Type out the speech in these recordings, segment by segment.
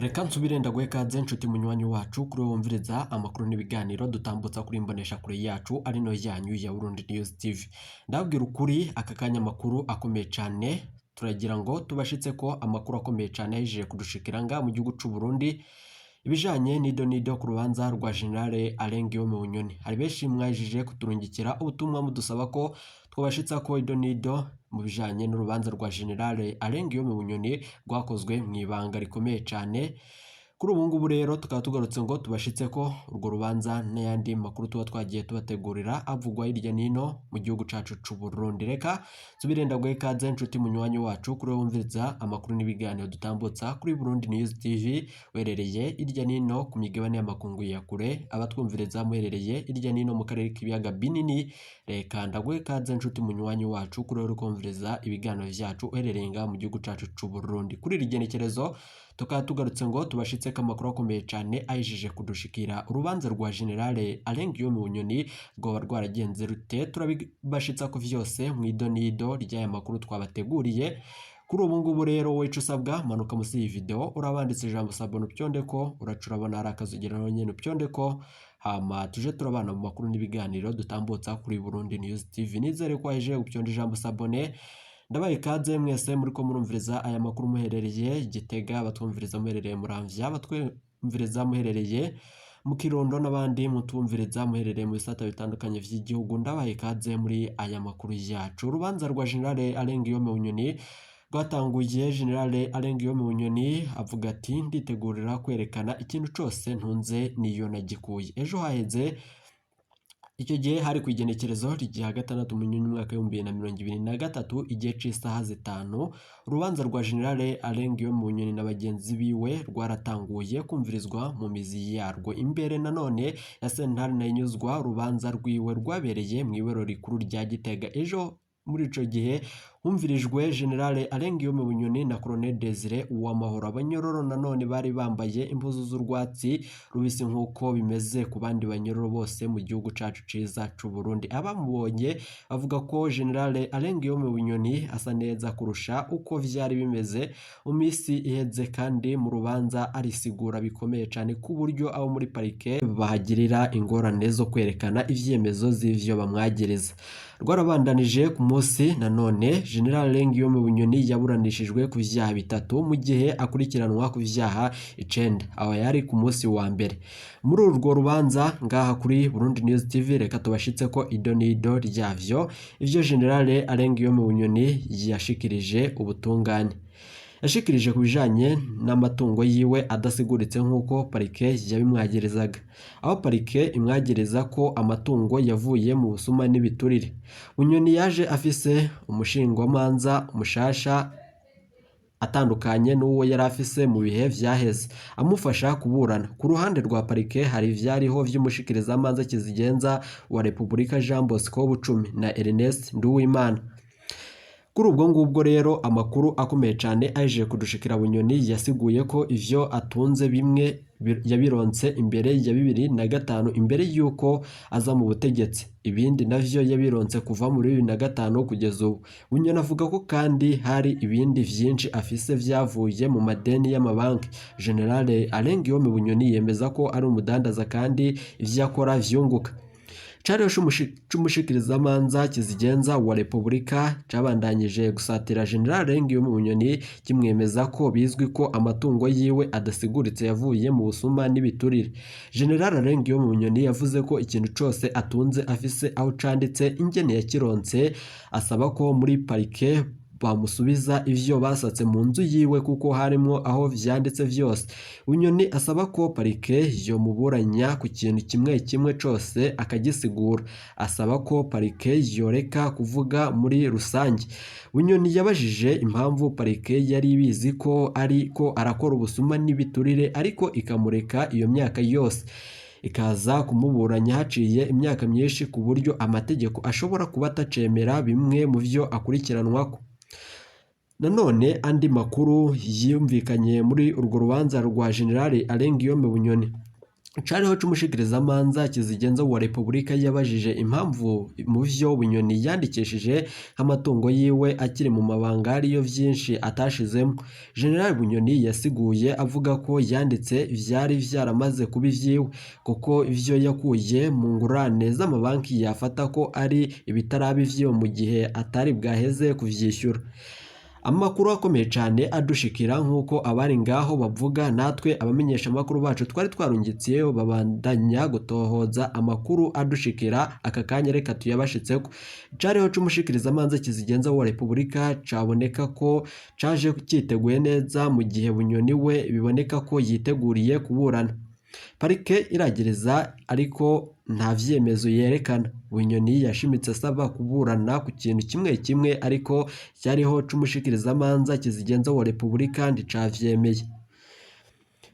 Reka nsubire ndaguhe ikaze nshuti munywanyi wacu kuri wumviriza amakuru n'ibiganiro dutambutsa kuri imbonesha kure yacu ari no yanyu ya Burundi News TV. Ndabwira ukuri aka kanya amakuru akomeye cyane turagira ngo tubashitse ko amakuru akomeye cyane yije kudushikiranga mu gihugu cy'u Burundi ibijanye nido ku rubanza rwa General Alain Guillaume Bunyoni. Hari benshi mwajije kuturungikira ubutumwa mudusaba ko twabashitsa ko nido mu bijanye n'urubanza rwa General Alain Guillaume Bunyoni rwakozwe mu ibanga rikomeye cyane. Kuri ubu ngubu rero tukaba tugarutse ngo tubashitse ko urwo rubanza n'ayandi makuru tuba twagiye tubategurira avugwa hirya nino mu gihugu cacu c'u Burundi. Reka subire ndaguhe ikaze nshuti munywanyi wacu kuri wumviriza amakuru n'ibiganiro dutambutsa kuri Burundi News TV werereye hirya nino ku migabane y'amakungu ya kure, abatwumviriza muherereye hirya nino mu karere k'ibiyaga binini. Reka ndaguhe ikaze nshuti munywanyi wacu kuri uri kumviriza ibiganiro vyacu uherereye nga mu gihugu cacu c'u Burundi. Kuri iri genekerezo tukaba tugarutse ngo tubashitse ko amakuru akomeye cyane ayijije kudushikira urubanza rwa General Alain Guillaume Bunyoni rwoba rwaragenze rute, turabibashitsa ko vyose mu idonido ry'aya makuru twabateguriye. Kuri ubu ngubu rero wowe usabwa manuka musi iyi video urabanditse ijambo sabone upyondeko, uracurabona ari akazugera nyene upyondeko, hama tuje turabana mu makuru n'ibiganiro dutambutsa kuri Burundi News TV. Nizere ko aje upyonde ijambo sabone. Ndabaye ikaze mwese muri ko murumviriza aya makuru muherereye Gitega, batwumviriza muherereye Muramvya, batwumviriza muherereye mu Kirundo n'abandi mutumviriza muherereye mu bisata bitandukanye vy'igihugu. Ndabaye ikaze muri aya makuru yacu. Urubanza rwa General Alain Guillaume Bunyoni rwatanguye. General Alain Guillaume Bunyoni avuga ati nditegurira kwerekana ikintu cose ntunze niyo nagikuye. Ejo haheze icyo gihe hari ku igenekerezo rya gatandatu mu mwaka wa 2023 igihe c'isaha 5 urubanza rwa General Alain Guillaume Bunyoni na bagenzi biwe rwaratanguye kumvirizwa mu mizi yarwo. Imbere nanone ya sentare nanyuzwa urubanza rwiwe rwabereye mu ibero rikuru rya Gitega. Ejo muri ico gihe humvirijwe General Alain Guillaume Bunyoni na Colonel Desire Uwamahoro. Abanyororo nanone bari bambaye impuzu z'urwatsi rubisi nkuko bimeze ku bandi banyororo bose mu gihugu cacu ciza c'u Burundi. Abamubonye bavuga ko General Alain Guillaume Bunyoni asa neza kurusha uko vyari bimeze mu misi iheze, kandi mu rubanza arisigura bikomeye cyane ku buryo abo muri parike bahagirira ingorane zo kwerekana ivyemezo z'ivyo bamwagiriza. Rwarabandanije ku munsi nanone General Alain Guillaume Bunyoni yaburanishijwe ku vyaha bitatu mu gihe akurikiranwa ku vyaha 9. Aho yari ku munsi wa mbere. Muri urwo rubanza ngaha kuri Burundi News TV reka tubashitse ko idonido ryavyo ivyo General Alain Guillaume Bunyoni yashikirije ubutungane. Yashikirije ku bijanye n'amatungo yiwe adasiguritse nk'uko parike yabimwagerezaga, aho parike imwagereza ko amatungo yavuye mu busuma n'ibiturire. Bunyoni yaje afise umushingwamanza mushasha atandukanye n'uwo yari afise mu bihe vyaheze amufasha kuburana. Ku ruhande rwa parike hari ivyariho vy'umushikirizamanza kizigenza wa Republika Jean Bosco Bucumi na Ernest Nduwimana. Kuri ubwo ngubwo rero amakuru akomeye cyane aje kudushikira Bunyoni yasiguye ko ivyo atunze bimwe yabironse imbere ya 2005 imbere yuko aza mu butegetsi, ibindi navyo yabironse kuva muri 2005 kugeza ubu. Bunyoni avuga ko kandi hari ibindi vyinshi afise vyavuye mu madeni y'amabanki. General Alain Guillaume Bunyoni yemeza ko ari umudandaza kandi ivyo akora vyunguka. Cariho c'umushikirizamanza kizigenza wa Republika cabandanyije gusatira General Alain Guillaume Bunyoni kimwemeza ko bizwi ko amatungo yiwe adasiguritse yavuye mu busuma n'ibiturire. General Alain Guillaume Bunyoni yavuze ko ikintu cose atunze afise aho canditse ingene yakironse, asaba ko muri parike bamusubiza ivyo basatse mu nzu yiwe kuko harimo aho vyanditse vyose. Bunyoni asaba ko parike yo muburanya ku kintu kimwe kimwe cose akagisigura. Asaba ko parike yoreka kuvuga muri rusange. Bunyoni yabajije impamvu parike yari ibizi ko ariko arakora ubusuma n'ibiturire ariko ikamureka iyo myaka yose ikaza kumuburanya haciye imyaka myinshi ku buryo amategeko ashobora kuba atacemera bimwe mu vyo akurikiranwako. Nanone andi makuru yumvikanye muri urwo rubanza rwa General Alain Guillaume Bunyoni. Cariho c'umushikirizamanza kizigenza wa Repubulika yabajije impamvu mu vyo Bunyoni yandikishije nk'amatungo yiwe akiri mu mabanga ariyo vyinshi atashizemo. General Bunyoni yasiguye avuga ko yanditse vyari vyaramaze kuba ivyiwe kuko ivyo yakuye mu ngurane z'amabanki yafata ko ari ibitaraba ivyiwe mu gihe atari bwaheze kuvyishyura. Amakuru akomeye cyane adushikira nk'uko abari ngaho bavuga, natwe abamenyesha amakuru bacu twari twarungitsiyeyo babandanya gutohoza amakuru adushikira. Aka kanya reka tuyabashitseko. Cariho c'umushikirizamanza kizigenza wa Repubulika caboneka ko caje cyiteguye neza mu gihe Bunyoni we biboneka ko yiteguriye kuburana. Parike iragereza ariko nta vyemezo yerekana. Bunyoni yashimitse asaba kuburana ku kintu kimwe kimwe ariko cyariho c'umushikirizamanza kizigenza wa Repubulika ndicavyemeye.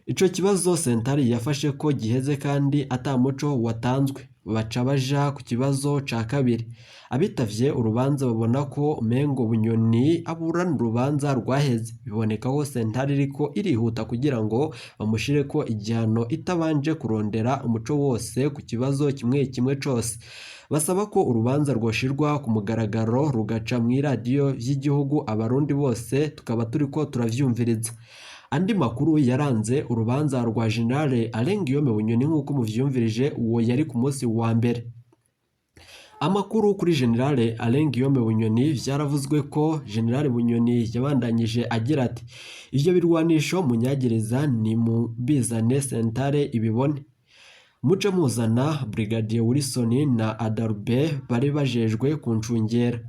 Ico kibazo sentare yafashe ko giheze kandi atamuco watanzwe, baca baja ku kibazo ca kabiri. Abitavye urubanza babona ko umengo Bunyoni aburana urubanza rwaheze. Biboneka ko sentare iriko irihuta kugira ngo bamushire ko igihano itabanje kurondera umuco wose ku kibazo kimwe kimwe cose. Basaba ko urubanza rwoshirwa ku mugaragaro rugaca mw'iradiyo vy'igihugu, abarundi bose tukaba turiko turavyumviriza. Andi makuru yaranze urubanza rwa General Alain Guillaume Bunyoni nk'uko muvyumvirije, uwo yari ku munsi wa mbere. Amakuru kuri General Alain Guillaume Bunyoni vyaravuzwe ko General Bunyoni yabandanyije agira ati ivyo birwanisho munyagereza ni mu bizane sentare ibibone. Muce muzana Brigadier Wilson na Adalbe bari bajejwe kuncungera.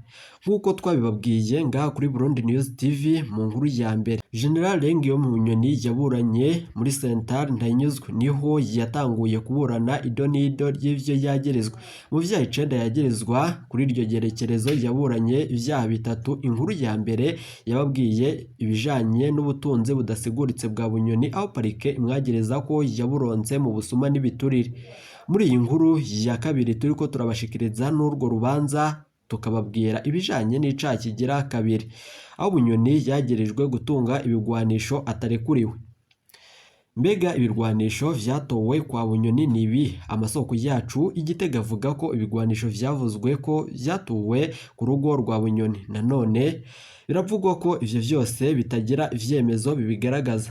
Nk'uko twabibabwiye ngaha kuri Burundi News TV mu nkuru ya mbere, General Guillaume Bunyoni yaburanye muri sentare Ntahinyuzwa, niho yatanguye kuburana idonido ry'ivyo yagerezwa. Mu vyaha 9 yagerezwa kuri iryo gerekerezo yaburanye ivyaha bitatu. Inkuru ya mbere yababwiye ibijanye n'ubutunzi budasiguritse bwa Bunyoni, aho parike imwagereza ko yaburonse mu busuma n'ibiturire. Muri iyi nkuru ya kabiri turiko turabashikiriza n'urwo rubanza tukababwira ibijanye n'icaha kigira kabiri, aho Bunyoni yagerejwe gutunga ibigwanisho atarekuriwe. Mbega ibirwanisho vyatowe kwa Bunyoni nibi? Amasoko yacu Igitega avuga ko ibigwanisho vyavuzwe ko vyatuwe ku rugo rwa Bunyoni. Nanone biravugwa ko ivyo vyose bitagira ivyemezo bibigaragaza.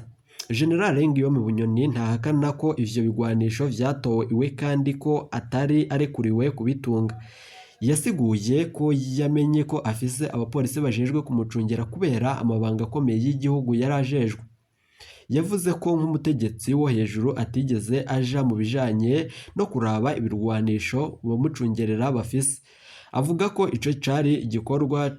General Guillaume Bunyoni ntahakana ko ivyo bigwanisho vyatowe iwe kandi ko atari arekuriwe kubitunga. Yasiguye ko yamenye ko afise abapolisi bajejwe kumucungera kubera amabanga akomeye y'igihugu yarajejwe. Yavuze ko nk'umutegetsi wo hejuru atigeze aja mu bijanye no kuraba ibirwanisho bamucungerera bafise. Avuga ko ico cari igikorwa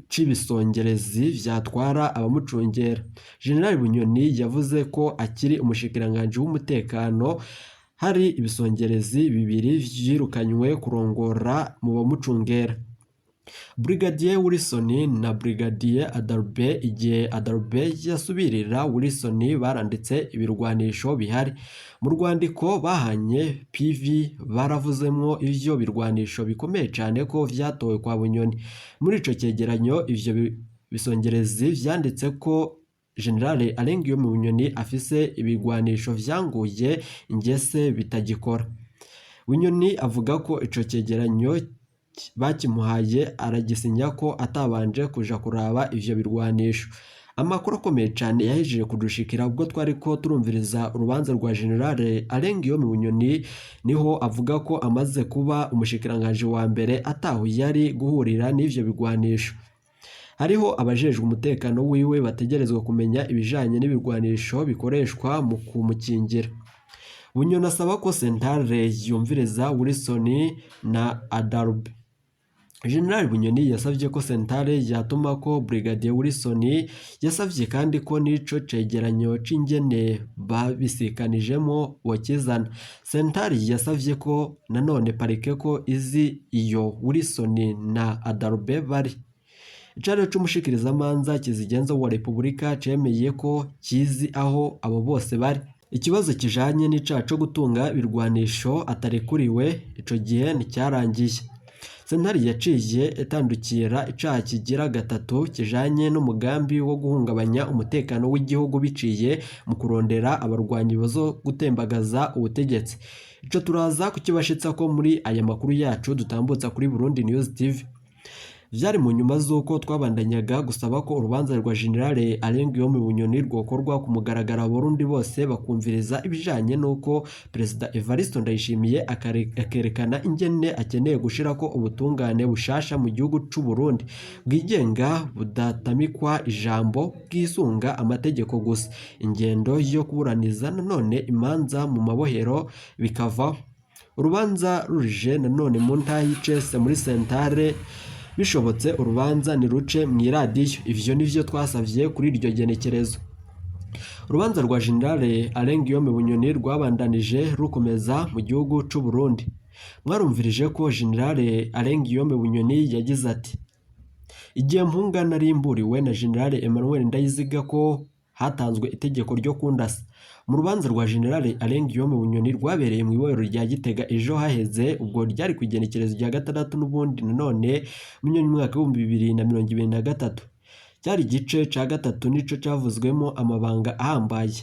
c'ibisongerezi vyatwara abamucungera. General Bunyoni yavuze ko akiri umushikiranganje w'umutekano hari ibisongerezi bibiri vyirukanywe kurongora mu bamucungera. Brigadier Wilson na Brigadier Adalbe. Igihe Adalbe yasubirira Wilson baranditse ibirwanisho bihari. Mu rwandiko bahanye PV baravuzemwo ivyo birwanisho bikomeye cyane ko vyatowe kwa Bunyoni. Muri ico cegeranyo ivyo bisongerezi vyanditse ko General Alain Guillaume Bunyoni afise ibigwanisho vyanguye ingese bitagikora. Bunyoni avuga ko ico cegeranyo bakimuhaye aragisinya ko atabanje kuja kuraba ivyo birwanisho. Amakuru akomeye cyane yahejeje kudushikira ubwo twari ko turumviriza urubanza rwa General Alain Guillaume Bunyoni, niho avuga ko amaze kuba umushikiranganje wa mbere ataho yari guhurira n'ivyo bigwanisho. Hariho abajejwe umutekano wiwe bategerezwa kumenya ibijanye n'ibirwanisho bikoreshwa mu kumukingira. Bunyoni asaba ko sentare yumviriza Wilson na Adalbe. General Bunyoni yasavye ko sentare yatuma ko Brigadier Wilson, yasavye kandi ko nico cegeranyo c'ingene babisikanijemo wakizana. Sentare yasavye ko nanone parike ko izi iyo Wilson na Adalbe bari. Icaro c'umushikirizamanza kizigenza wa Repubulika cemeye ko kizi aho abo bose bari. Ikibazo kijanye n'icaha co gutunga ibirwanisho atarekuriwe ico gihe nticyarangiye. sentare yaciye itandukira icaha kigira gatatu kijanye n'umugambi wo guhungabanya umutekano w'igihugu biciye mu kurondera abarwanyi bazo gutembagaza ubutegetsi. Ico turaza kukibashitsa ko muri aya makuru yacu dutambutsa kuri Burundi News TV. Vyari mu nyuma z'uko twabandanyaga gusaba ko urubanza rwa General Alain Guillaume Bunyoni rwokorwa ku mugaragaro Abarundi bose bakumviriza ibijanye n'uko Perezida Evariste Ndayishimiye akerekana ingene akeneye gushirako ubutungane bushasha mu gihugu c'u Burundi bwigenga budatamikwa ijambo bwisunga amategeko gusa. Ingendo yo kuburaniza nanone imanza mu mabohero bikava urubanza ruje nanone mu ntara y'Icese muri sentare bishobotse urubanza ni ruce mw'iradiyo. Ivyo nivyo twasavye kuri iryo genekerezo. Urubanza rwa General Alain Guillaume Bunyoni rwabandanije rukomeza mu gihugu c'u Burundi. Mwarumvirije ko General Alain Guillaume Bunyoni yagize ati: igihe mpunga narimburiwe na General Emmanuel Ndayiziga ko hatanzwe itegeko ryo kundasa. Mu rubanza rwa General Alain Guillaume Bunyoni rwabereye mu ibohero rya Gitega ejo haheze, ubwo ryari ku igenekerezo rya gatandatu n'ubundi nanone mu mwaka wa 2023. Cyari igice ca gatatu nico cavuzwemo amabanga ahambaye.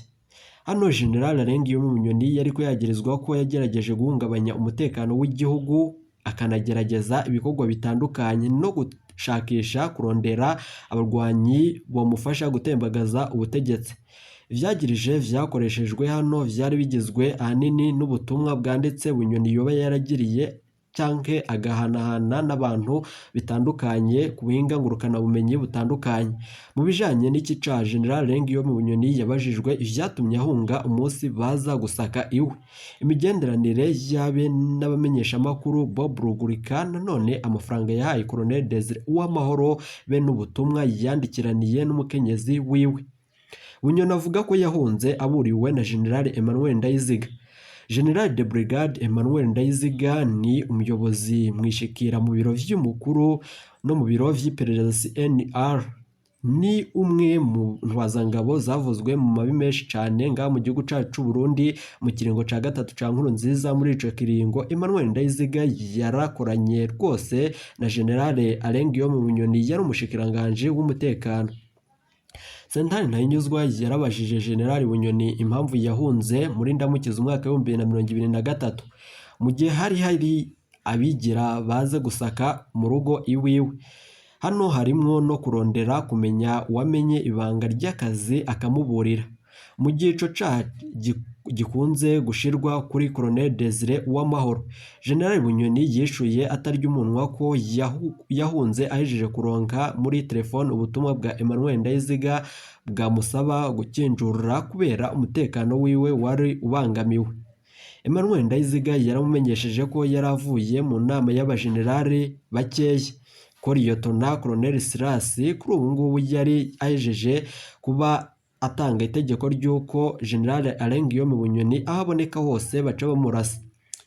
Hano General Alain Guillaume Bunyoni yariko yagirizwa ko yagerageje guhungabanya umutekano w'igihugu akanagerageza ibikorwa bitandukanye no gushakisha kurondera abarwanyi bomufasha gutembagaza ubutegetsi. Ivyagirije vyakoreshejwe hano vyari bigizwe ahanini n'ubutumwa bwanditse Bunyoni yoba yaragiriye canke agahanahana n'abantu bitandukanye ku buhinga ngurukana bumenyi butandukanye. Mu bijanye n'iki ca General Alain Guillaume Bunyoni yabajijwe ivyatumye ahunga umunsi baza gusaka iwe, imigenderanire yabe n'abamenyesha makuru Bob Rugurika, nanone amafaranga yahaye Colonel Desire Uwamahoro be n'ubutumwa yandikiraniye n'umukenyezi wiwe. Bunyoni avuga ko yahunze aburiwe na General Emmanuel Ndayiziga. General de Brigade Emmanuel Ndayiziga ni umuyobozi mwishikira mu biro vy'umukuru no mu biro vy'iperereza CNR. Ni umwe mu ntwazangabo zavuzwe mu mabi menshi cane ngaha mu gihugu cacu c'u Burundi mu kiringo ca gatatu ca Nkurunziza. Muri ico kiringo Emmanuel Ndayiziga yarakoranye rwose na General Alain Guillaume Bunyoni yari umushikiranganje w'umutekano. Sentare Ntahinyuzwa yarabajije General Bunyoni impamvu yahunze muri ndamukiza umwaka wa 2023 mu gihe hari abigira baze gusaka mu rugo iwiwe. Hano harimwo no kurondera kumenya uwamenye ibanga ry'akazi akamuburira. Mu gihe ico gikunze gushirwa kuri Colonel Desire Uwamahoro, General Bunyoni yishuye atarya umunwa ko yahunze ahejeje kuronka muri telefone ubutumwa bwa Emmanuel Ndayiziga bwamusaba gukinjurira kubera umutekano wiwe wari ubangamiwe. Emmanuel Ndayiziga yaramumenyesheje ko yaravuye mu nama y'abajenerali bakeya ko Liyetona Colonel Silas kuri ubu ngubu yari ahejeje kuba atanga itegeko ry'uko General Alain Guillaume Bunyoni aho aboneka hose baca bamurasa.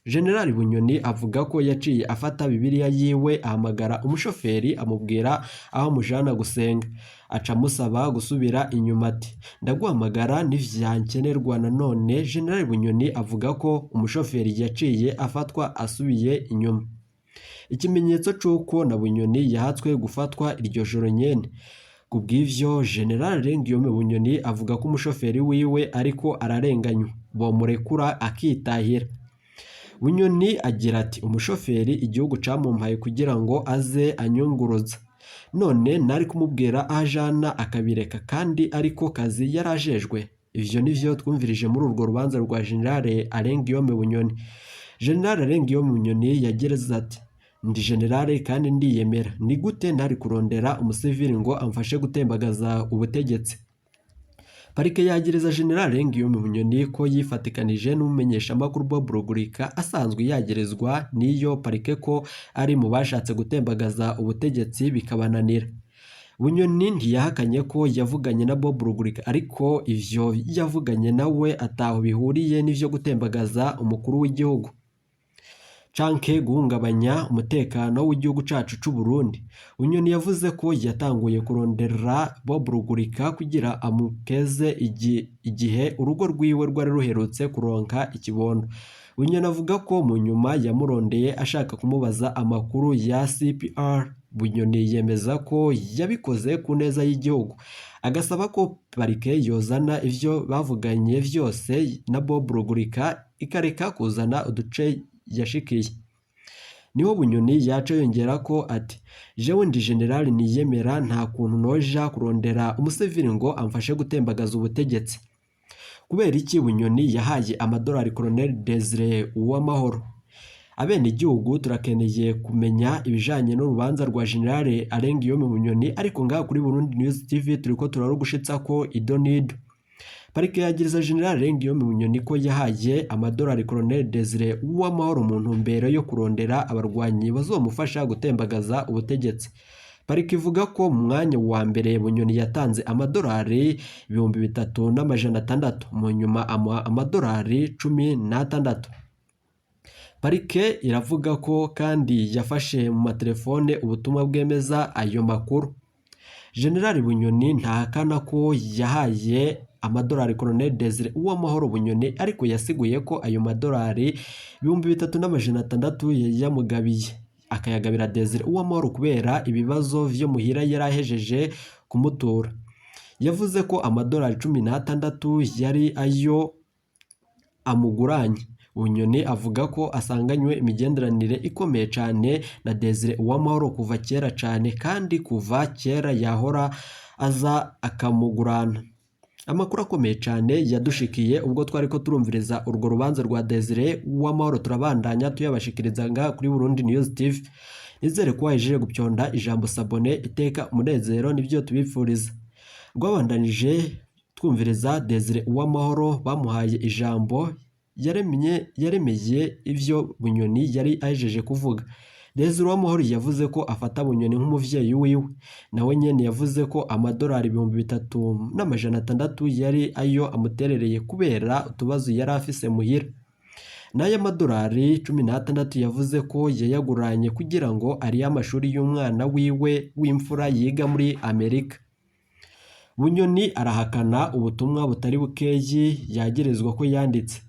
General Bunyoni avuga ko yaciye afata Bibiliya yiwe ahamagara umushoferi amubwira aho amujana gusenga, aca musaba gusubira inyuma ati ndaguhamagara nivyankenerwa. Nanone General Bunyoni avuga ko umushoferi yaciye afatwa asubiye inyuma. Ikimenyetso c'uko na Bunyoni yahatswe gufatwa iryo joro nyene. Kubw'ivyo General Alain Guillaume Bunyoni avuga ko umushoferi wiwe ariko ararenganywa bomurekura akitahira. Bunyoni agira ati umushoferi igihugu camumpaye kugira ngo aze anyunguruza, none nari kumubwira ajana akabireka kandi ariko kazi yarajejwe. Ivyo nivyo twumvirije muri urwo rubanza rwa General Alain Guillaume Bunyoni. General Alain Guillaume Bunyoni yagereza ati ndi generale kandi ndiyemera, ni gute ntari kurondera umusivili ngo amfashe gutembagaza ubutegetsi. Parike yagereza General Alain Guillaume Bunyoni ko yifatikanije n'umumenyesha makuru Bob Rugurika asanzwe yagerezwa niyo parike ko ari mu bashatse gutembagaza ubutegetsi bikabananira. Bunyoni ntiyahakanye ko yavuganye na Bob Rugurika, ariko ivyo yavuganye nawe ataho bihuriye n'ivyo gutembagaza umukuru w'igihugu. canke guhungabanya umutekano w'igihugu cacu c'u Burundi. Bunyoni yavuze ko yatanguye kurondera Bob Rugurika kugira amukeze igihe urugo rwiwe rwari ruherutse kuronka ikibondo. Bunyoni avuga ko mu nyuma yamurondeye ashaka kumubaza amakuru ya CPR. Bunyoni yemeza ko yabikoze ku neza y'igihugu, agasaba ko parike yozana ivyo bavuganye vyose na Bob Rugurika ikareka kuzana uduce yashikiye. Niho Bunyoni yaca yongera ko ati jewe ndi general niyemera, nta kuntu noja kurondera umusivili ngo amfashe gutembagaza ubutegetsi. Kubera iki Bunyoni yahaye amadolari Colonel Desire Uwamahoro? Abene igihugu turakeneye kumenya ibijanye n'urubanza rwa General Alengiyome Bunyoni, ariko ngaha kuri Burundi News TV turiko turarugushitsa ko idonido. Parike yagiriza General Alengiyome Bunyoni ko yahaye amadolari Colonel Desire Uwamahoro mu ntumbero yo kurondera abarwanyi bazomufasha gutembagaza ubutegetsi. Parike ivuga ko mu mwanya wa mbere Bunyoni yatanze amadolari 3,600, mu nyuma amadolari 16. Parike iravuga ko kandi yafashe mu matelefone ubutumwa bwemeza ayo makuru. General Bunyoni ntahakana ko yahaye amadolari Colonel Desire Uwamahoro Bunyoni, ariko yasiguye ko ayo madolari 3,600 yamugabiye, akayagabira Desire Uwamahoro kubera ibibazo vyo muhira yarahejeje kumutura. Yavuze ko amadolari 16 yari ayo amuguranye. Bunyoni avuga ko asanganywe imigenderanire ikomeye cyane na Desire Uwamahoro kuva kera cyane, kandi kuva kera yahora aza akamugurana. Amakuru akomeye cyane yadushikiye ubwo twari ko turumviriza urwo rubanza rwa Desire Uwamahoro, turabandanya tuyabashikiriza ngaha kuri Burundi News TV. Nizere ko wajeje gupyonda ijambo sabone iteka umunezero nibyo tubifuriza. Rwabandanije twumviriza Desire Uwamahoro bamuhaye ijambo, yaremeye ivyo Bunyoni yari ajeje kuvuga. Desire Uwamahoro yavuze ko afata Bunyoni nk'umuvyeyi wiwe. Nawe nyene yavuze ko amadolari 3,600 yari ayo amuterereye kubera utubazo yari afise muhira. N'aya madolari 16 yavuze ko yayaguranye kugira ngo ari amashuri y'umwana wiwe w'imfura yiga muri Amerika. Bunyoni arahakana ubutumwa butari bukeyi yagirizwa ko yanditse.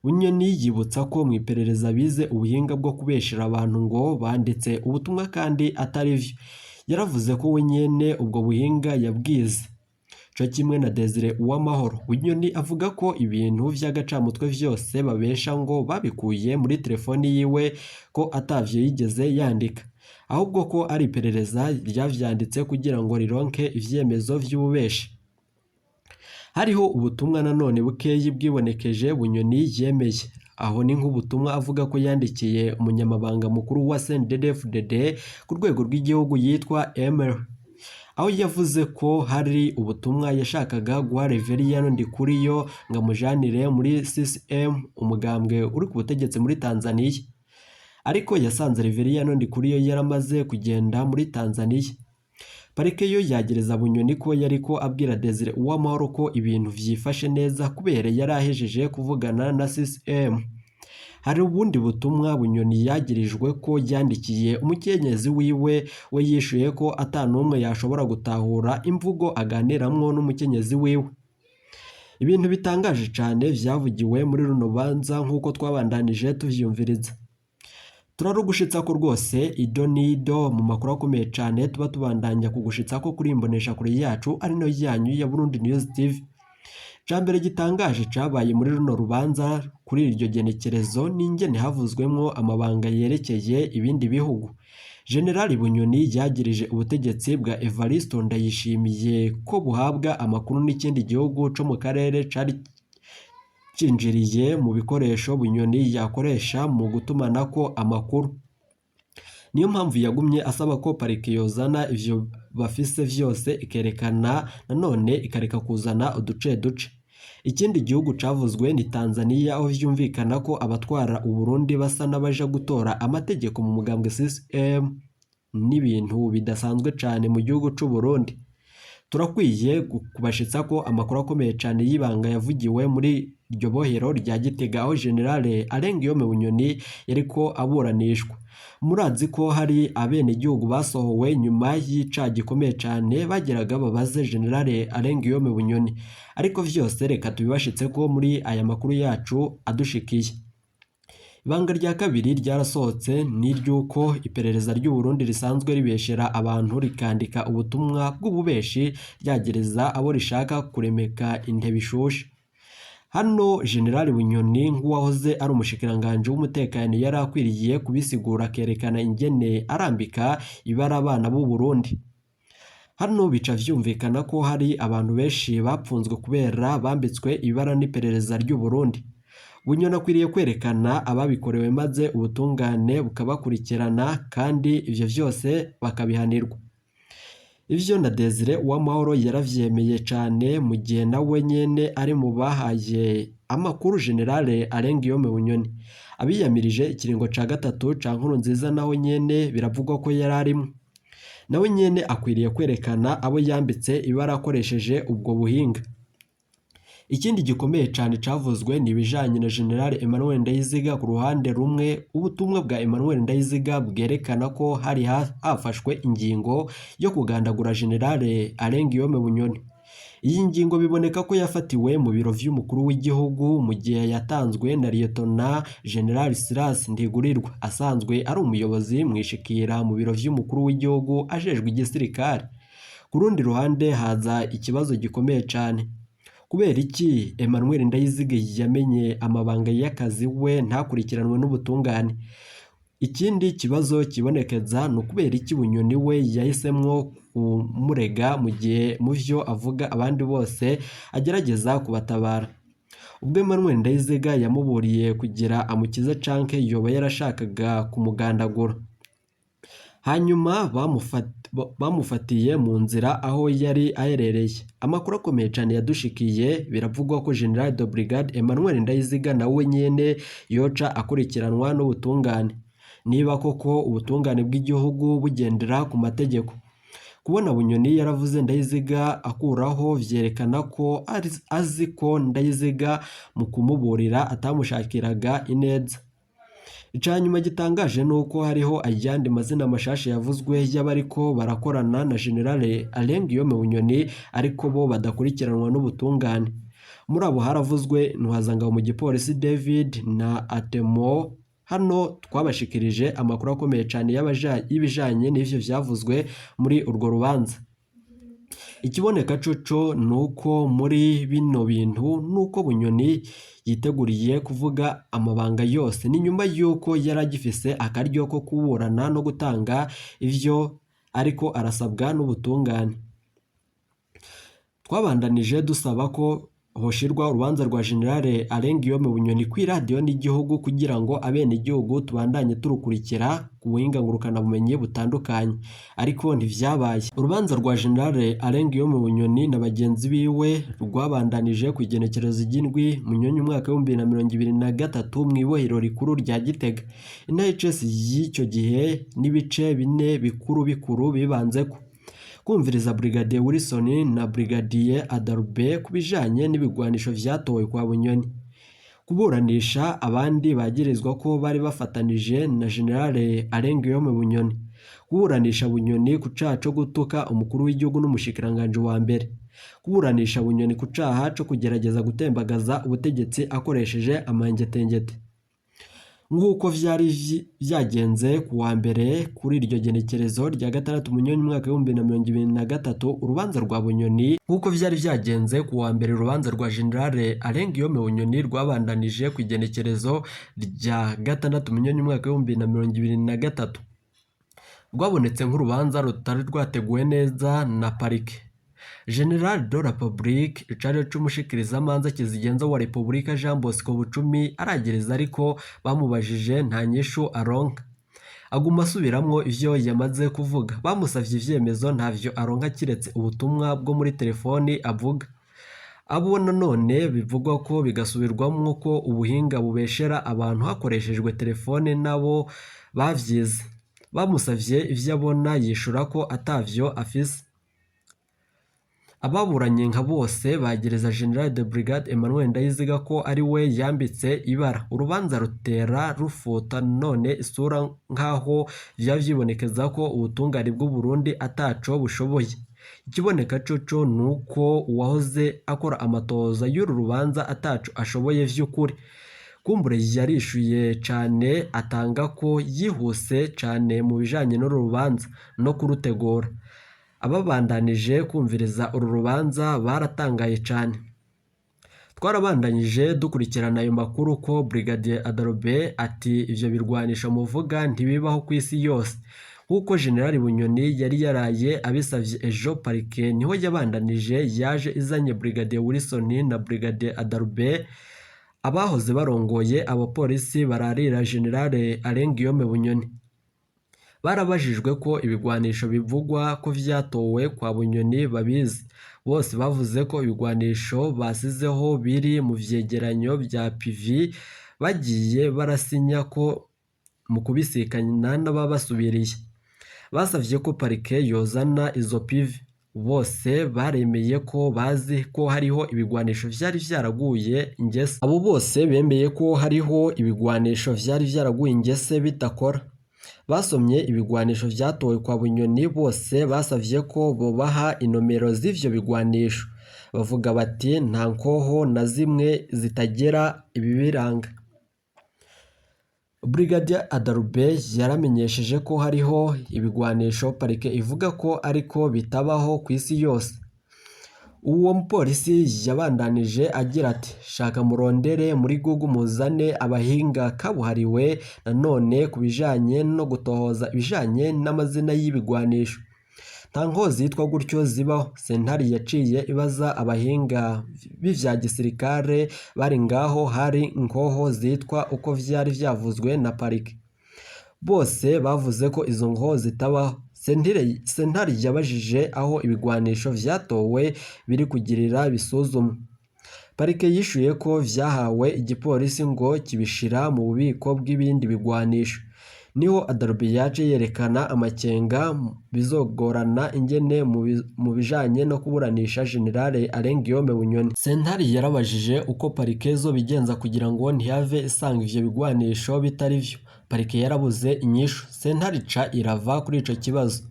Bunyoni yibutsa ko mu iperereza bize ubuhinga bwo kubeshera abantu ngo banditse ubutumwa kandi atari vyo. Yaravuze ko we nyene ubwo buhinga yabwize. Co kimwe na Desire Uwamahoro, Bunyoni avuga ko ibintu vy'agacamutwe vyose babesha ngo babikuye muri telefoni yiwe, ko atavyo yigeze yandika, ahubwo ko ari iperereza ryavyanditse kugira ngo rironke ivyemezo vy'ububeshi. Hariho ubutumwa nanone bukeyi bwibonekeje Bunyoni yemeye. Aho ni nk'ubutumwa avuga ko yandikiye umunyamabanga mukuru wa CNDD-FDD ku rwego rw'igihugu yitwa Emer, aho yavuze ko hari ubutumwa yashakaga guha Reveriyano Ndikuriyo ngo amujanire muri CCM, umugambwe uri ku butegetsi muri Tanzania, ariko yasanze Reveriyano Ndikuriyo yaramaze kugenda muri Tanzania. Parike yo yagereza Bunyoni ko yariko abwira Desire Uwamahoro ko ibintu vyifashe neza kubera yarahejeje kuvugana na CCM. Hari ubundi butumwa Bunyoni yagirijwe ko yandikiye umukenyezi wiwe, we yishuye ko atanumwe yashobora gutahura imvugo aganiramwo n'umukenyezi wiwe. Ibintu bitangaje cyane vyavugiwe muri runo banza nk'uko twabandanije tuvyumviriza. Turarugushitsa ko rwose idonido mu makuru akomeye cyane tuba tubandanya kugushitsa ko kuri imbonesha kure yacu ari no yanyu ya Burundi News TV. Cambere gitangaje cabaye muri runo rubanza kuri iryo genekerezo n'ingene havuzwemwo amabanga yerekeye ibindi bihugu. General Bunyoni yagirije ubutegetsi bwa Evaristo Ndayishimiye ko buhabwa amakuru n'ikindi gihugu co mu karere cari cinjiriye mu bikoresho Bunyoni yakoresha mu gutumanako amakuru. Niyo mpamvu yagumye asaba ko parike yozana ivyo bafise vyose ikerekana, nanone ikareka kuzana uduce duce. Ikindi gihugu cavuzwe ni Tanzania, aho vyumvikana ko abatwara Uburundi basa n'abaja gutora amategeko mu mugambwe CCM, n'ibintu bidasanzwe cane mu gihugu c'u Burundi. Turakwiye kubashitsa ko amakuru akomeye cane y'ibanga yavugiwe muri iryo bohero rya Gitega aho General Alain Guillaume Bunyoni yariko aburanishwa. Murazi ko hari abenegihugu basohowe nyuma y'icaha gikomeye cane bageraga babaze General Alain Guillaume Bunyoni, ariko vyose reka tubibashitseko muri aya makuru yacu adushikiye. Ibanga rya kabiri ryarasohotse ni ry'uko iperereza ry'u Burundi risanzwe ribeshera abantu rikandika ubutumwa bw'ububeshi ryagereza abo rishaka kuremeka intebe ishushe. Hano General Bunyoni nk'uwahoze ari umushikiranganje w'umutekano yari akwiriye kubisigura akerekana ingene arambika ibara abana b'u Burundi. Hano bica vyumvikana ko hari abantu benshi bapfunzwe kubera bambitswe ibara n'iperereza ry'u Burundi. Bunyoni akwiriye kwerekana ababikorewe maze ubutungane bukabakurikirana kandi ivyo vyose bakabihanirwa. Ivyo na Desire Uwamahoro yaravyemeye cane mu gihe nawe nyene ari mu bahaye amakuru General Alain Guillaume Bunyoni. Abiyamirije ikiringo ca gatatu ca Nkurunziza nawe nyene biravugwa ko yari arimo. Nawe nyene akwiriye kwerekana abo yambitse ibara akoresheje ubwo buhinga. Ikindi gikomeye cane cavuzwe ni ibijanye na General Emmanuel Ndayiziga. Ku ruhande rumwe ubutumwa bwa Emmanuel Ndayiziga bwerekana ko hari hafashwe ingingo yo kugandagura General Alain Guillaume Bunyoni. Iyi ngingo biboneka ko yafatiwe mu biro vy'umukuru w'igihugu mu gihe yatanzwe na Lieutenant General Silas Ntigurirwa asanzwe ari umuyobozi mwishikira mu biro vy'umukuru w'igihugu ajejwe igisirikare. Ku rundi ruhande haza ikibazo gikomeye cane. Kubera iki Emmanuel Ndayiziga yamenye amabanga y'akazi we ntakurikiranwe n'ubutungane? Ikindi kibazo kibonekeza no kubera iki Bunyoni we yahisemwo kumurega mu gihe mu vyo avuga abandi bose agerageza kubatabara. Ubwo Emmanuel Ndayiziga yamuburiye kugira amukize canke yoba yarashakaga kumugandagura. Hanyuma bamufatiye mu nzira aho yari aherereye. Amakuru akomeye cane yadushikiye biravugwa ko General de Brigade Emmanuel Ndayiziga nawe nyene yoca akurikiranwa n'ubutungane. Niba koko ubutungane bw'igihugu bugendera ku mategeko. Kubona Bunyoni yaravuze Ndayiziga akuraho vyerekana ko azi ko Ndayiziga mu kumuburira atamushakiraga ineza. Icanyuma gitangaje nuko hariho ayandi mazina mashasha yavuzwe y'abariko barakorana na General Alain Guillaume Bunyoni ariko bo badakurikiranwa n'ubutungane. Muri abo haravuzwe Ntwazangabo mu gipolisi David na Atemo. Hano twabashikirije amakuru akomeye cane y'ibijanye n'ivyo vyavuzwe muri urwo rubanza. Ikiboneka coco nuko muri bino bintu nuko Bunyoni yiteguriye kuvuga amabanga yose ni nyuma yuko yaragifise akaryo ko kuburana no gutanga ivyo ariko arasabwa n'ubutungane. Twabandanije dusaba ko hoshirwa urubanza rwa General Alain Guillaume Bunyoni kuri radio n'igihugu kugira ngo abenegihugu tubandanye turukurikira ku buhinga ngurukana bumenyi butandukanye, ariko ntivyabaye. Urubanza rwa General Alain Guillaume Bunyoni na bagenzi biwe rwabandanije ku igenekerezo ry'indwi Munyonyi umwaka wa 2023 mw'ibohero rikuru rya Gitega. INHS y'icyo gihe n'ibice bine bikuru bibanzeko kumviriza Brigadier Wilson na Brigadier Adalbe kubijanye n'ibigwanisho vyatowe kwa Bunyoni, kuburanisha abandi bagirizwa ko bari bafatanije na General Alain Guillaume Bunyoni, kuburanisha Bunyoni ku caha co gutuka umukuru w'igihugu n'umushikiranganje wa mbere, kuburanisha Bunyoni ku caha co kugerageza gutembagaza ubutegetsi akoresheje amangetengete. Nk'uko vyari vyagenze ku wa mbere kuri iryo genekerezo rya gatandatu Munyonyi umwaka wa 2023 urubanza rwa Bunyoni, nk'uko vyari vyagenze ku wa mbere urubanza rwa General Alain Guillaume Bunyoni rwabandanije ku igenekerezo rya gatandatu Munyonyi umwaka wa 2023 rwabonetse nk'urubanza rutari rwateguwe neza na parike. General de la Republique icari c'umushikirizamanza kizigenza wa Republika Jean Bosco Bucumi aragereza ariko bamubajije nta nyishu aronka, aguma asubiramwo ivyo yamaze kuvuga. Bamusavye ivyemezo ntavyo aronka kiretse ubutumwa bwo muri telefoni avuga. Abo nanone bivugwa ko bigasubirwamwo ko ubuhinga bubeshera abantu hakoreshejwe telefone nabo bavyize. Bamusavye ivyo abona yishura ko atavyo afise. Ababuranye nka bose bagereza General de Brigade Emmanuel Ndayiziga ko ari we yambitse ibara. Urubanza rutera rufuta none isura nk'aho vyaba vyibonekeza ko ubutungane bw'u Burundi ataco bushoboye. Ikiboneka coco nuko uwahoze akora amatohoza y'uru rubanza ataco ashoboye vy'ukuri. Kumbure yarishuye cane atanga ko yihuse cane mu bijanye n'uru rubanza no kurutegura. Ababandanije kumviriza uru rubanza baratangaye cane. Twarabandanyije dukurikirana ayo makuru ko Brigadier Adalbert ati ivyo birwanisha muvuga ntibibaho ku isi yose. Nk'uko General Bunyoni yari yaraye abisavye ejo, parike niho yabandanije yaje izanye Brigadier Wilson na Brigadier Adalbert. Abahoze barongoye abapolisi bararira General Alain Guillaume Bunyoni. Barabajijwe ko ibigwanisho bivugwa ko vyatowe kwa Bunyoni babizi. Bose bavuze ko ibigwanisho basizeho biri mu vyegeranyo vya PV bagiye barasinya ko mu kubisikana n'ababasubiriye. Basavye ko parike yozana izo PV. Bose baremeye ko bazi ko hariho ibigwanisho vyari vyaraguye ingese. Abo bose bemeye ko hariho ibigwanisho vyari vyaraguye ingese bitakora. Basomye ibigwanisho vyatowe kwa Bunyoni, bose basavye ko bobaha inomero z'ivyo bigwanisho. Bavuga bati nta nkoho na zimwe zitagera ibibiranga. Brigadier Adalbert yaramenyesheje ko hariho ibigwanisho parike ivuga ko ariko bitabaho ku isi yose. Uwo mupolisi yabandanije agira ati shaka murondere muri Google muzane abahinga kabuhariwe nanone kubijanye no gutohoza ibijanye n'amazina y'ibigwanisho. Nta nkozi zitwa gutyo zibaho. Sentare yaciye ibaza abahinga b'ivya gisirikare bari ngaho, hari inkoho zitwa uko vyari vyavuzwe na parike. Bose bavuze ko izo nkoho zitabaho. Sentare yabajije aho ibigwanisho vyatowe biri kugirira bisuzumwa. Parike yishuye ko vyahawe igipolisi ngo kibishira mu bubiko bw'ibindi bigwanisho. Niho Adalbert yaje yerekana amakenga bizogorana ingene mu bijanye no kuburanisha General Alain Guillaume Bunyoni. Sentare yarabajije uko parike zo bigenza kugira ngo ntihave isanga ivyo bigwanisho bitari vyo. Parike yarabuze inyishu. Sentare ica irava kuri ico kibazo.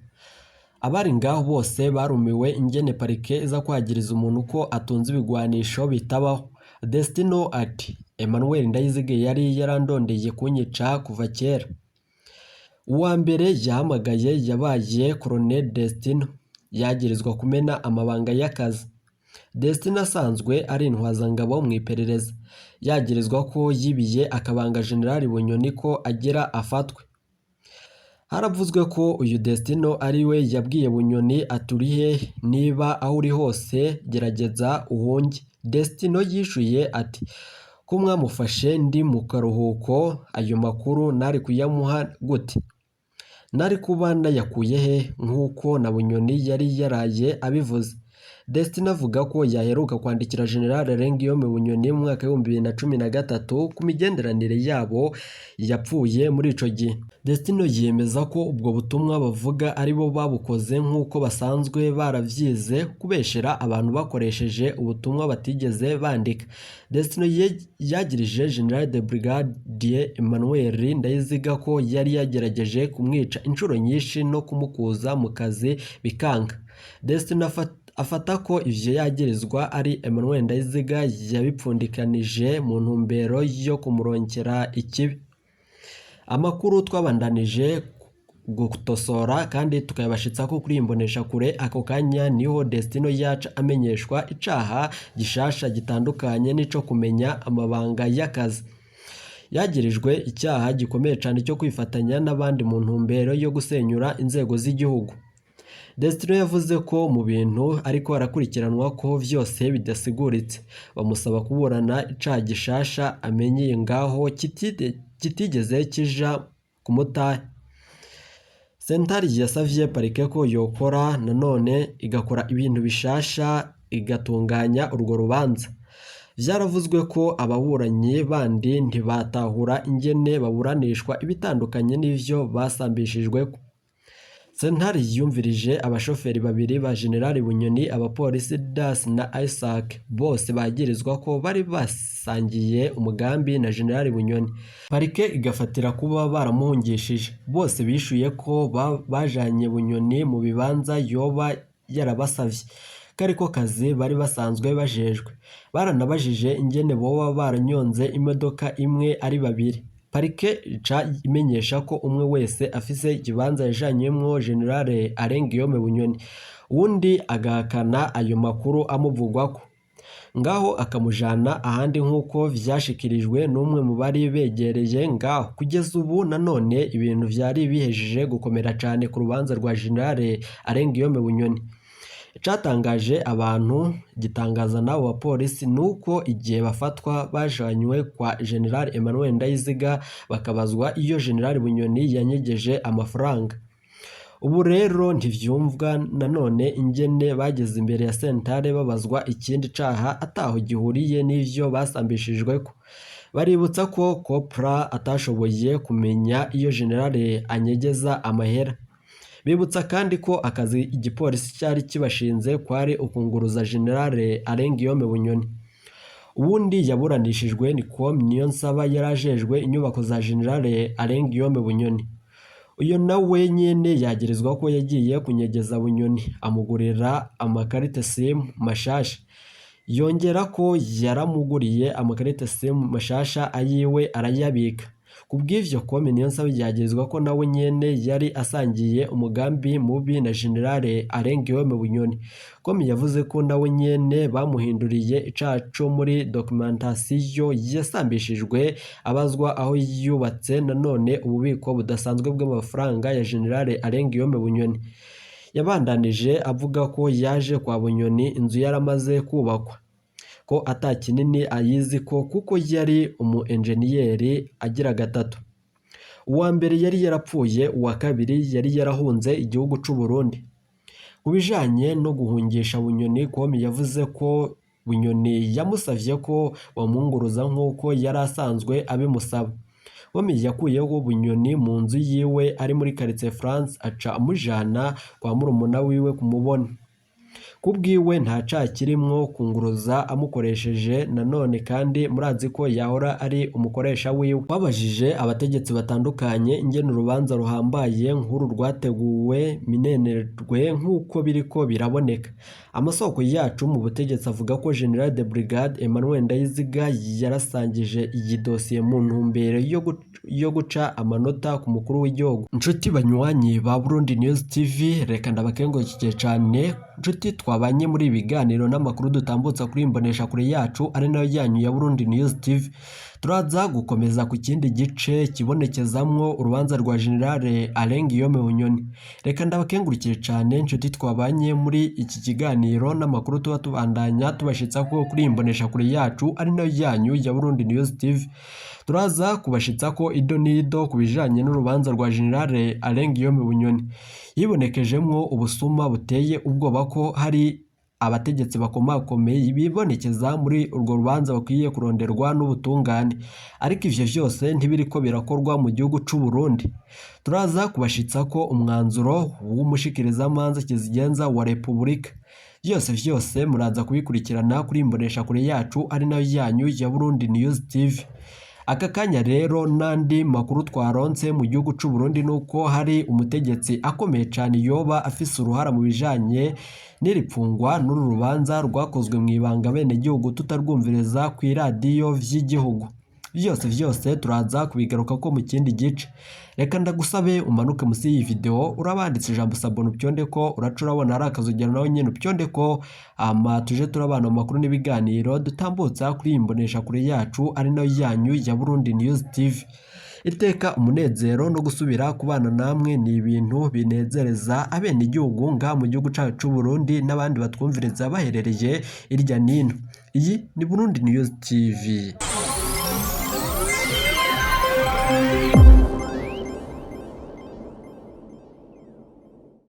Abari ngaho bose barumiwe ingene parike iza kwagiriza umuntu ko atunze ibigwanisho bitabaho. Destino ati Emmanuel Ndayiziga yari yarandondeye kunyica kuva kera. Uwa mbere yahamagaye yabaye Colonel Destino, yagirizwa kumena amabanga y'akazi. Destino asanzwe ari intwazangabo mu iperereza, yagirizwa ko yibiye akabanga General Bunyoni ko agira afatwe. Haravuzwe ko uyu Destino ari we yabwiye Bunyoni aturihe niba aho uri hose gerageza uhunge. Destino yishuye ati ko mwamufashe ndi mu karuhuko, ayo makuru nari kuyamuha gute? Nari kuba nayakuye he nk'uko na Bunyoni yari yaraye abivuze. Destino avuga ko yaheruka kwandikira General Alain Guillaume Bunyoni mu mwaka wa 2013 ku migenderanire yabo yapfuye muri ico gihe. Destino yemeza ko ubwo butumwa bavuga ari bo babukoze nk'uko basanzwe baravyize kubeshera abantu bakoresheje ubutumwa batigeze bandika. Destino yagirije General de Brigade Emmanuel Ndayiziga ko yari yagerageje kumwica inshuro nyinshi no kumukuza mu kazi bikanga. Destino afata ko ivyo yagirizwa ari Emmanuel Ndayiziga yabipfundikanije mu ntumbero yo kumurongera ikibi. Amakuru twabandanije gutosora kandi tukayabashitsa ko kuri imbonesha kure. Ako kanya niho Destino yaca amenyeshwa icaha gishasha gitandukanye nico kumenya amabanga y'akazi. Yagirijwe icyaha gikomeye cyane cyo kwifatanya n'abandi mu ntumbero yo gusenyura inzego z'igihugu. Destino yavuze ko mu bintu ariko arakurikiranwa ko vyose bidasiguritse. Bamusaba kuburana icaha gishasha amenye ngaho kitigeze kija kumutahe. Sentare yasavye parike ko yokora nanone igakora ibintu bishasha igatunganya urwo rubanza. Vyaravuzwe ko ababuranyi bandi ntibatahura ingene baburanishwa ibitandukanye n'ivyo basambishijwe. sentare yumvirije abashoferi babiri ba General Bunyoni, abapolisi Das na Isaac bose bagirizwa ko bari basangiye umugambi na General Bunyoni. Parike igafatira kuba baramuhungishije. Bose bishuye ko bajanye Bunyoni mu bibanza yoba yarabasavye, kariko kazi bari basanzwe bajejwe. Baranabajije ingene boba baranyonze imodoka imwe ari babiri. Parike ica imenyesha ko umwe wese afise ikibanza yajanywemwo General Guillaume Bunyoni, uwundi agahakana ayo makuru amuvugwako, ngaho akamujana ahandi nk'uko vyashikirijwe n'umwe mu bari begereye ngaho. Kugeza ubu nanone ibintu vyari bihejeje gukomera cane ku rubanza rwa General Guillaume Bunyoni. Icatangaje abantu gitangaza n'abo bapolisi nuko igihe bafatwa bajanywe kwa General Emmanuel Ndayiziga bakabazwa iyo General Bunyoni yanyegeje amafaranga. Ubu rero ntivyumvwa nanone ingene bageze imbere ya sentare babazwa ikindi caha ataho gihuriye n'ivyo basambishijweko. Baributsa ko Kopra atashoboye kumenya iyo General anyegeza amahera. Bibutsa kandi ko akazi igipolisi cyari kibashinze kwari ukunguruza General Guillaume Bunyoni. Uwundi yaburanishijwe ni Niyonsaba yarajejwe inyubako za General Guillaume Bunyoni. Uyo nawe nyene yagirizwa ko yagiye kunyegeza Bunyoni amugurira amakarita SIM mashasha. Yongera ko yaramuguriye amakarita SIM mashasha ayiwe arayabika. Kubw'ivyo Niyonsaba yagirizwa ko nawe nyene yari asangiye umugambi mubi na General Guillaume Bunyoni. Yavuze ko nawe nyene bamuhinduriye icaco muri documentation yasambishijwe, abazwa aho yubatse nanone ububiko budasanzwe bw'amafaranga ya General Guillaume Bunyoni. Yabandanije avuga ko yaje kwa Bunyoni inzu yaramaze kubakwa, ko ata kinini ayizi ko kuko yari umu enjeniyeri agira gatatu. Uwa mbere yari yarapfuye, uwa kabiri yari yarahunze igihugu c'u Burundi. Kubijanye no guhungisha Bunyoni, yavuze ko Bunyoni yamusavye ko bamunguruza nk'uko yari asanzwe abimusaba. Yakuyeho Bunyoni mu nzu yiwe ari muri Quartier France aca amujana kwa murumuna wiwe kumubona. Kubwiwe nta caha kirimwo kunguruza amukoresheje. Nanone kandi murazi ko yahora ari umukoresha wiwe. Babajije abategetsi batandukanye ingene urubanza ruhambaye nk'uru rwateguwe minenerwe nk'uko biriko biraboneka. Amasoko yacu mu butegetsi avuga ko General de Brigade Emmanuel Ndayiziga yarasangije iyi dosiye mu ntumbero yo guca amanota ku mukuru w'igihugu. Nshuti banywanyi ba Burundi News TV, reka ndabakengurukiye cane nshuti twabanye muri ibiganiro n'amakuru dutambutsa kuri imbonesha kure yacu ari nayo yanyu ya Burundi News TV. Turaza gukomeza ku kindi gice kibonekezamwo urubanza rwa General Guillaume Bunyoni. Reka ndabakengurukiye cane nshuti twabanye muri iki kiganiro n'amakuru tuba tubandanya tubashitsa ko kuri imbonesha kure yacu ari nayo yanyu ya Burundi News TV. Turaza kubashitsa ko ido nido kubijanye n'urubanza rwa General Guillaume Bunyoni. Yibonekejemwo ubusuma buteye ubwoba ko hari abategetsi bakomakomeye bibonekeza muri urwo rubanza bakwiye kuronderwa n'ubutungane, ariko ivyo vyose ntibiriko birakorwa mu gihugu c'u Burundi. Turaza kubashitsa ko umwanzuro w'umushikirizamanza kizigenza wa Republika. Vyose muraza kubikurikirana kuri imbonesha kure yacu ari nayo yanyu ya Burundi News TV. Aka kanya rero nandi makuru twaronse mu gihugu c'u Burundi nuko hari umutegetsi akomeye cyane yoba afise uruhara mu bijanye n'iripfungwa n'uru rubanza rwakozwe mu ibanga bene gihugu tutarwumvireza ku iradiyo vy'igihugu. Vyose turaza kubigaruka ko mu kindi gice. Reka ndagusabe umanuke musi iyi video urabanditse ijambo sabone upyondeko, uraca urabona ari akazogera nawe nyene upyondeko, tuje turabana mu makuru n'ibiganiro dutambutsa kuri imbonesha kure yacu ari nayo yanyu ya Burundi News TV. Iteka umunezero no gusubira kubana namwe ni ibintu binezereza abene igihugu nga mu gihugu cacu c'u Burundi n'abandi batwumvireza baherereye irya nino. Iyi ni Burundi News TV.